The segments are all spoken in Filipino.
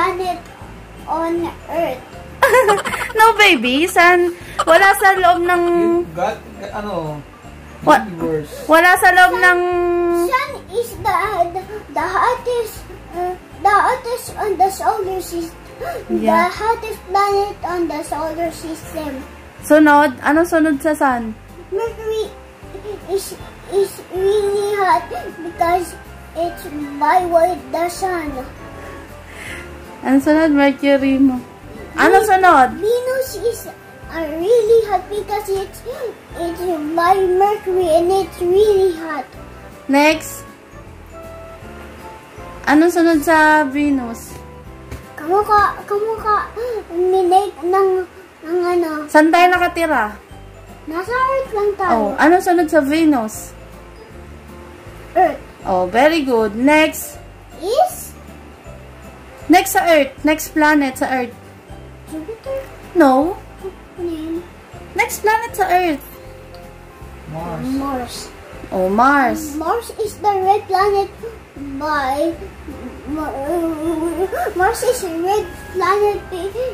planet on Earth. No, baby. Wala sa loob ng... Universe. Wala sa loob ng... Sun is the hottest on the solar system. Yeah. The hottest planet on the solar system. Sunod? Anong sunod sa sun? Mercury is really hot because it's by the sun. Anong sunod? Mercury mo. Anong sunod? Venus is really hot because it's by Mercury and it's really hot. Next. Anong sunod sa Venus? Kamu ka minake ng ano. Saan tayo nakatira? Nasa Earth lang tayo. Oh, anong sunod sa Venus? Earth. Oh, very good. Next. Is? Next sa Earth. Next planet sa Earth. Jupiter? No. Name? Next planet sa Earth. Mars. Oh, Mars. Mars is the red planet by... Mars is a red planet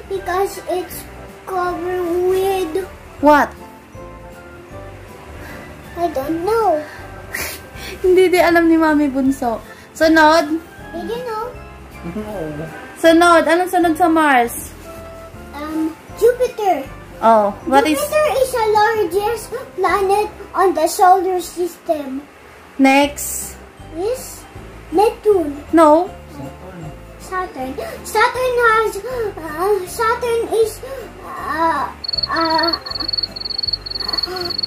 because it's covered with... What? I don't know. Hindi alam ni Mami Bunso. Sunod. Did you know? Sunod. Anong sunod sa Mars? Jupiter. Oh, what is... Jupiter is the largest planet on the solar system. Next. Is Neptune. No. Saturn. Saturn is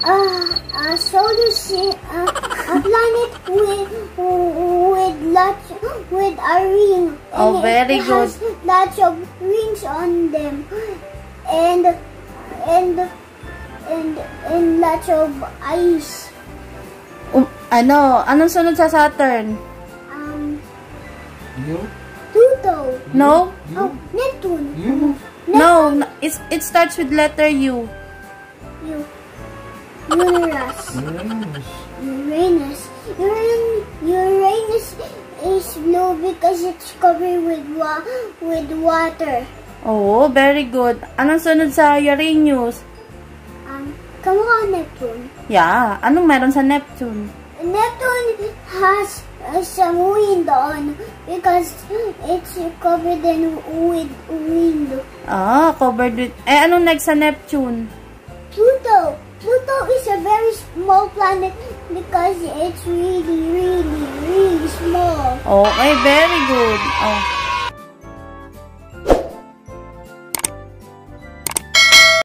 a solar system, a planet with a ring. Oh, very good. It has lots of rings on them, and lots of ice. Anong sunod sa Saturn? Pluto. No. Oh, Neptune. No, it starts with letter U. Uranus. Uranus is blue because it's covered with water. Oh, very good. Anong sunod sa Uranus? Come on, Neptune. Yeah. Anong meron sa Neptune? Neptune has some wind on because it's covered with wind. Ah, covered with... anong next sa Neptune? Pluto. Pluto is a very small planet because it's really, really, really small. Okay, very good. Oh.